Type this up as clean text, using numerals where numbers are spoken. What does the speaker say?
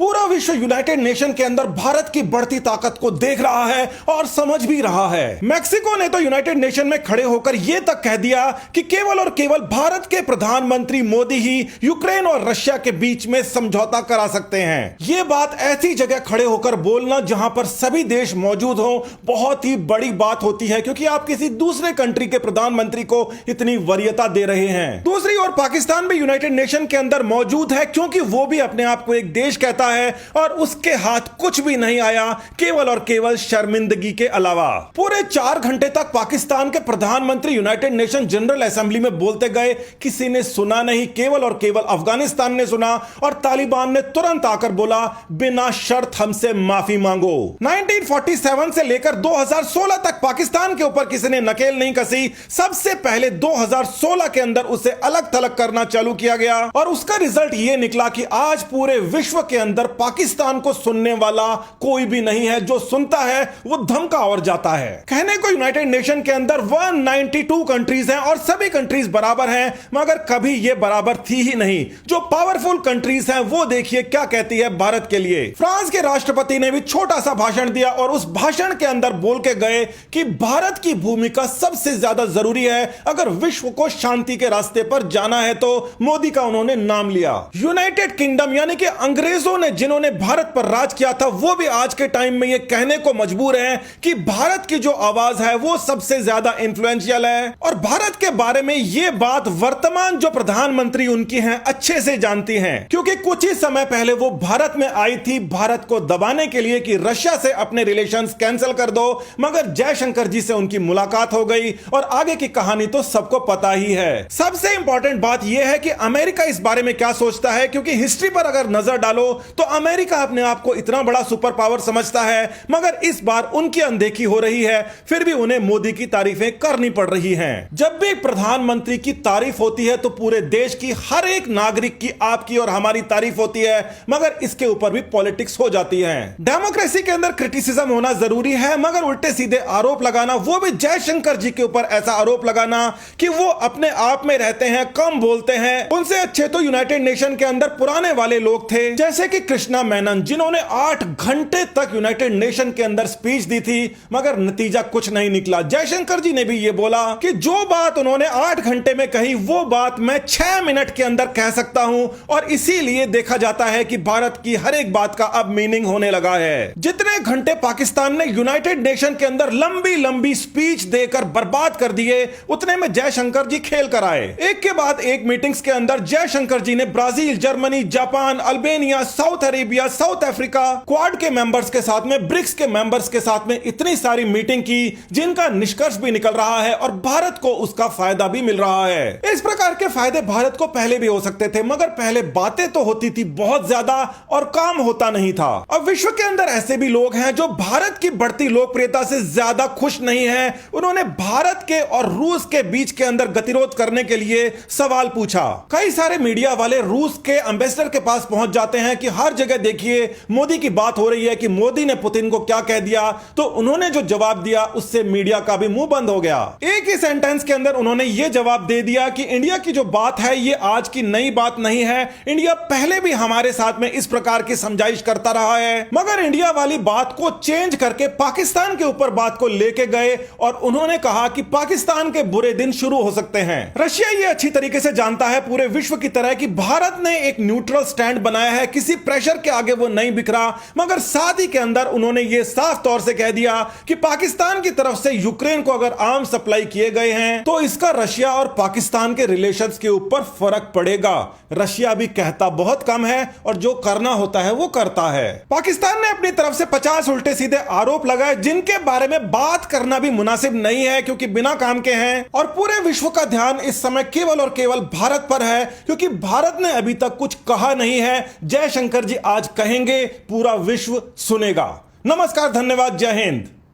पूरा विश्व United nation के अंदर भारत की बढ़ती ताकत को देख रहा है और समझ भी रहा है। मैक्सिको ने तो यूनाइटेड नेशन में खड़े होकर यह तक कह दिया कि केवल और केवल भारत के प्रधानमंत्री मोदी ही यूक्रेन और रशिया के बीच में समझौता करा सकते हैं। यह बात ऐसी जगह खड़े होकर बोलना जहां पर सभी देश मौजूद हो बहुत ही बड़ी बात होती है, क्योंकि आप किसी दूसरे कंट्री के प्रधानमंत्री को इतनी वरीयता दे रहे हैं। दूसरी ओर पाकिस्तान भी यूनाइटेड नेशन के अंदर मौजूद है, क्योंकि वो भी अपने आप को एक देश कहता है और उसके हाथ कुछ भी नहीं आया, केवल और केवल शर्मिंदगी के अलावा। पूरे 4 घंटे तक पाकिस्तान के प्रधानमंत्री यूनाइटेड नेशन जनरल असेंबली में बोलते गए, किसी ने सुना नहीं। केवल और केवल अफगानिस्तान ने सुना और तालिबान ने तुरंत आकर बोला, बिना शर्त हमसे माफी मांगो। 1947 से लेकर 2016 तक पाकिस्तान के ऊपर किसी ने नकेल नहीं कसी। सबसे पहले 2016 के अंदर उसे अलग थलग करना चालू किया गया और उसका रिजल्ट यह निकला कि आज पूरे विश्व के अंदर पाकिस्तान को सुनने वाला कोई भी नहीं है। जो सुनता है वो धमका और जाता है। कहने को यूनाइटेड नेशन के अंदर 192 कंट्रीज हैं और सभी कंट्रीज बराबर हैं, मगर कभी ये बराबर थी ही नहीं। जो पावरफुल कंट्रीज हैं वो देखिए क्या कहती है भारत के लिए। फ्रांस के राष्ट्रपति ने भी छोटा सा भाषण दिया और उस भाषण के अंदर बोल के गए कि भारत की भूमिका सबसे ज्यादा जरूरी है। अगर विश्व को शांति के रास्ते पर जाना है तो मोदी का उन्होंने नाम लिया। यूनाइटेड किंगडम यानी कि अंग्रेजों ने जिन्होंने भारत पर राज किया था वो भी आज के टाइम में ये कहने को मजबूर हैं कि भारत की जो आवाज है वो सबसे ज्यादा इन्फ्लुएंशियल है। और भारत के बारे में ये बात वर्तमान जो प्रधानमंत्री उनकी हैं अच्छे से जानती हैं, क्योंकि कुछ ही समय पहले वो भारत में आई थी भारत को दबाने के लिए कि रशिया से अपने रिलेशंस कैंसिल कर दो, मगर जयशंकर जी से उनकी मुलाकात हो गई और आगे की कहानी तो सबको पता ही है। सबसे इंपॉर्टेंट बात यह है कि अमेरिका इस बारे में क्या सोचता है, क्योंकि हिस्ट्री पर अगर नजर डालो तो अमेरिका अपने आप को इतना बड़ा सुपर पावर समझता है, मगर इस बार उनकी अनदेखी हो रही है। फिर भी उन्हें मोदी की तारीफें करनी पड़ रही हैं। जब भी प्रधानमंत्री की तारीफ होती है तो पूरे देश की हर एक नागरिक की, आपकी और हमारी तारीफ होती है, मगर इसके ऊपर भी पॉलिटिक्स हो जाती है। डेमोक्रेसी के अंदर क्रिटिसिज्म होना जरूरी है, मगर उल्टे सीधे आरोप लगाना, वो भी जयशंकर जी के ऊपर ऐसा आरोप लगाना कि वो अपने आप में रहते हैं, कम बोलते हैं, उनसे अच्छे तो यूनाइटेड नेशन के अंदर पुराने वाले लोग थे, जैसे कि कृष्णा मेनन, जिन्होंने 8 घंटे तक यूनाइटेड नेशन के अंदर स्पीच दी थी, मगर नतीजा कुछ नहीं निकला। जयशंकर जी ने भी ये बोला कि जो बात उन्होंने 8 घंटे में कही वो बात मैं 6 मिनट के अंदर कह सकता हूं, और इसीलिए देखा जाता है कि भारत की हर एक बात का अब मीनिंग होने लगा है। जितने घंटे पाकिस्तान ने यूनाइटेड नेशन के अंदर लंबी लंबी स्पीच देकर बर्बाद कर दिए, उतने में जयशंकर जी खेल कर आए। एक के बाद एक मीटिंग्स के अंदर जयशंकर जी ने Brazil, Germany, Japan, Albania, south Arabia, south Africa, quad के मेंबर्स के साथ में, ब्रिक्स के मेंबर्स के साथ में इतनी सारी मीटिंग की जिनका निष्कर्ष भी निकल रहा है और भारत को उसका फायदा भी मिल रहा है। इस प्रकार के फायदे भारत को पहले भी हो सकते थे, मगर पहले बातें तो होती थी बहुत ज्यादा और काम होता नहीं था। अब विश्व के अंदर ऐसे भी लोग हैं जो भारत की बढ़ती लोकप्रियता से ज्यादा खुश नहीं है। उन्होंने भारत के और रूस के बीच के अंदर गतिरोध करने के लिए सवाल पूछा। कई सारे मीडिया वाले रूस के एम्बेसडर के पास पहुंच जाते हैं कि हर जगह देखिए मोदी की बात हो रही है कि मोदी ने पुतिन को क्या कह दिया, तो उन्होंने जो जवाब दिया उससे मीडिया का भी मुंह बंद हो गया। एक ही सेंटेंस के अंदर उन्होंने यह जवाब दे दिया कि इंडिया की जो बात है ये आज की नई बात नहीं है, इंडिया पहले भी हमारे साथ में इस प्रकार की समझाइश करता रहा है, मगर इंडिया वाली बात को चेंज करके पाकिस्तान के ऊपर बात को लेके गए और उन्होंने कहा कि पाकिस्तान के बुरे दिन शुरू हो सकते हैं। रशिया ये अच्छी तरीके से जानता है पूरे विश्व की तरह कि भारत ने एक न्यूट्रल स्टैंड बनाया है, किसी प्रेशर के आगे वो नहीं बिखरा, मगर साथ ही के अंदर उन्होंने ये साफ तौर से कह दिया कि पाकिस्तान की तरफ से यूक्रेन को अगर आर्म सप्लाई किए गए हैं तो इसका रशिया और पाकिस्तान के रिलेशंस के ऊपर फर्क पड़ेगा। रशिया भी कहता बहुत कम है और जो करना होता है वो करता है। पाकिस्तान ने अपनी तरफ से 50 उल्टे सीधे आरोप लगाए जिनके बारे में बात करना भी मुनासिब नहीं है, क्योंकि बिना काम के हैं, और पूरे विश्व का ध्यान इस समय केवल और केवल भारत पर है, क्योंकि भारत ने अभी तक कुछ कहा नहीं है। जयशंकर जी आज कहेंगे, पूरा विश्व सुनेगा। नमस्कार, धन्यवाद, जय हिंद।